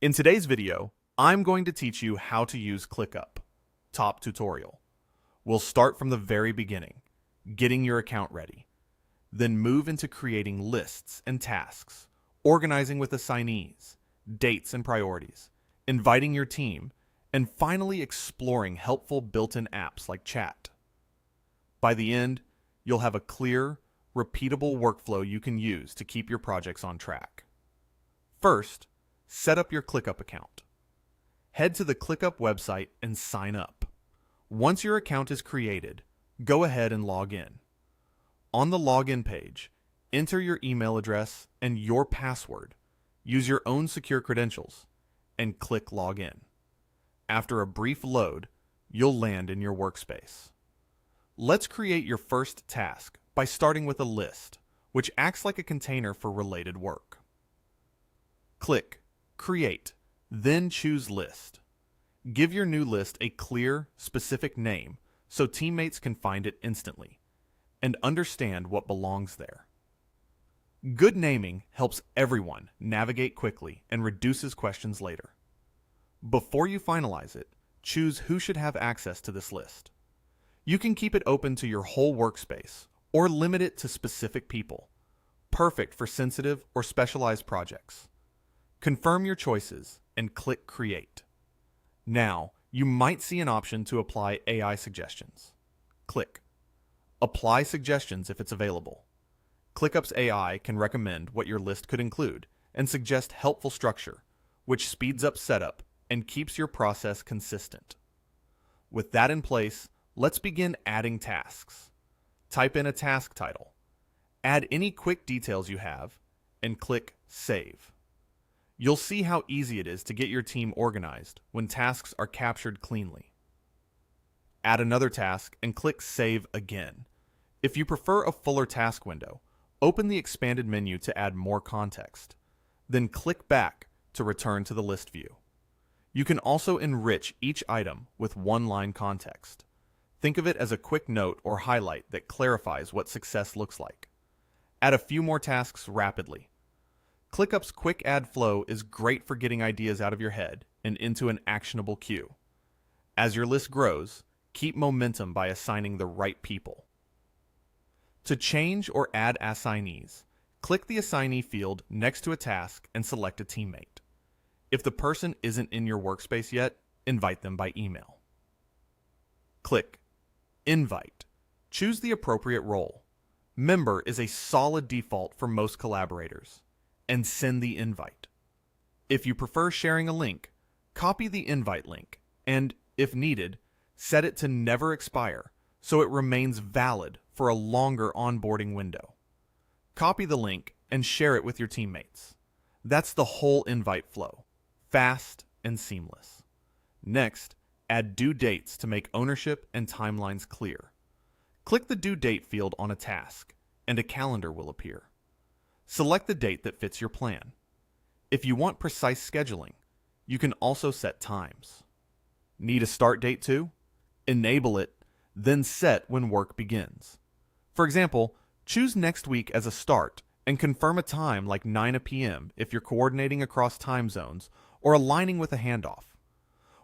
In today's video, I'm going to teach you how to use ClickUp. Top tutorial. We'll start from the very beginning, getting your account ready. Then move into creating lists and tasks, organizing with assignees, dates and priorities, inviting your team, and finally exploring helpful built-in apps like chat. By the end, you'll have a clear, repeatable workflow you can use to keep your projects on track. First, set up your ClickUp account. Head to the ClickUp website and sign up. Once your account is created, go ahead and log in. On the login page, enter your email address and your password. Use your own secure credentials and click Login. After a brief load, you'll land in your workspace. Let's create your first task by starting with a list, which acts like a container for related work. Click Create, then choose List. Give your new list a clear, specific name so teammates can find it instantly and understand what belongs there. Good naming helps everyone navigate quickly and reduces questions later. Before you finalize it, choose who should have access to this list. You can keep it open to your whole workspace or limit it to specific people, perfect for sensitive or specialized projects. Confirm your choices and click Create. Now, you might see an option to apply AI suggestions. Click Apply Suggestions if it's available. ClickUp's AI can recommend what your list could include and suggest helpful structure, which speeds up setup and keeps your process consistent. With that in place, let's begin adding tasks. Type in a task title. Add any quick details you have and click Save. You'll see how easy it is to get your team organized when tasks are captured cleanly. Add another task and click Save again. If you prefer a fuller task window, open the expanded menu to add more context. Then click back to return to the list view. You can also enrich each item with one-line context. Think of it as a quick note or highlight that clarifies what success looks like. Add a few more tasks rapidly. ClickUp's quick add flow is great for getting ideas out of your head and into an actionable queue. As your list grows, keep momentum by assigning the right people. To change or add assignees, click the assignee field next to a task and select a teammate. If the person isn't in your workspace yet, invite them by email. Click Invite. Choose the appropriate role. Member is a solid default for most collaborators. And send the invite. If you prefer sharing a link, copy the invite link and, if needed, set it to never expire so it remains valid for a longer onboarding window. Copy the link and share it with your teammates. That's the whole invite flow, fast and seamless. Next, add due dates to make ownership and timelines clear. Click the due date field on a task, and a calendar will appear. Select the date that fits your plan. If you want precise scheduling, you can also set times. Need a start date too? Enable it, then set when work begins. For example, choose next week as a start and confirm a time like 9 p.m. if you're coordinating across time zones or aligning with a handoff.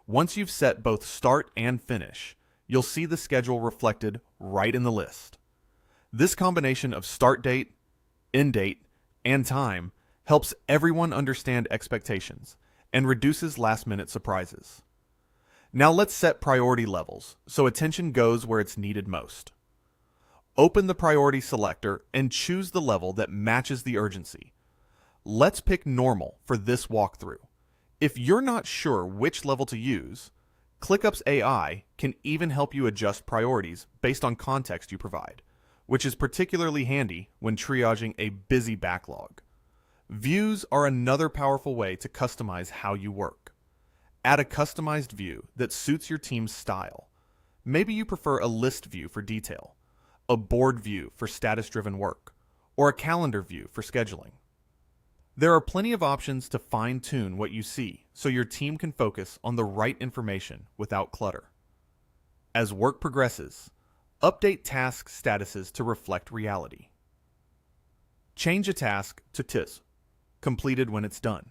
Once you've set both start and finish, you'll see the schedule reflected right in the list. This combination of start date, end date, and time helps everyone understand expectations and reduces last-minute surprises. Now let's set priority levels so attention goes where it's needed most. Open the priority selector and choose the level that matches the urgency. Let's pick normal for this walkthrough. If you're not sure which level to use, ClickUp's AI can even help you adjust priorities based on context you provide, which is particularly handy when triaging a busy backlog. Views are another powerful way to customize how you work. Add a customized view that suits your team's style. Maybe you prefer a list view for detail, a board view for status-driven work, or a calendar view for scheduling. There are plenty of options to fine-tune what you see so your team can focus on the right information without clutter. As work progresses, update task statuses to reflect reality. Change a task to TIS, completed when it's done.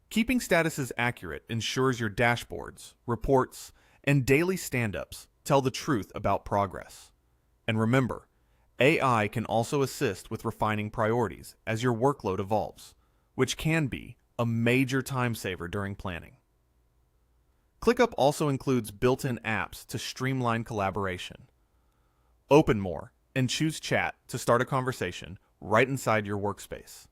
Keeping statuses accurate ensures your dashboards, reports, and daily stand-ups tell the truth about progress. And remember, AI can also assist with refining priorities as your workload evolves, which can be a major time saver during planning. ClickUp also includes built-in apps to streamline collaboration. Open more and choose Chat to start a conversation right inside your workspace.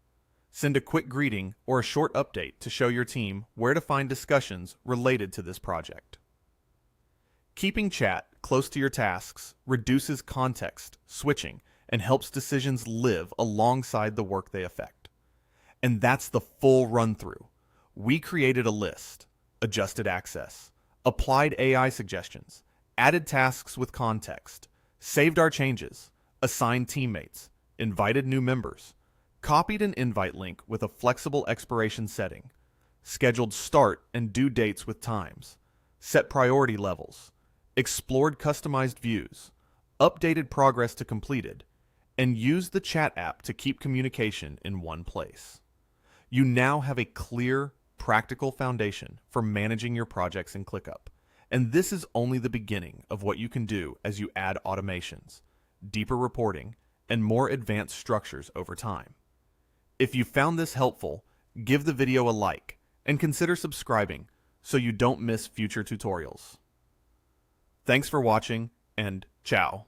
Send a quick greeting or a short update to show your team where to find discussions related to this project. Keeping Chat close to your tasks reduces context switching and helps decisions live alongside the work they affect. And that's the full run-through. We created a list, adjusted access, applied AI suggestions, added tasks with context, saved our changes, assigned teammates, invited new members, copied an invite link with a flexible expiration setting, scheduled start and due dates with times, set priority levels, explored customized views, updated progress to completed, and used the chat app to keep communication in one place. You now have a clear, practical foundation for managing your projects in ClickUp, and this is only the beginning of what you can do as you add automations, deeper reporting, and more advanced structures over time. If you found this helpful, give the video a like and consider subscribing so you don't miss future tutorials. Thanks for watching, and ciao.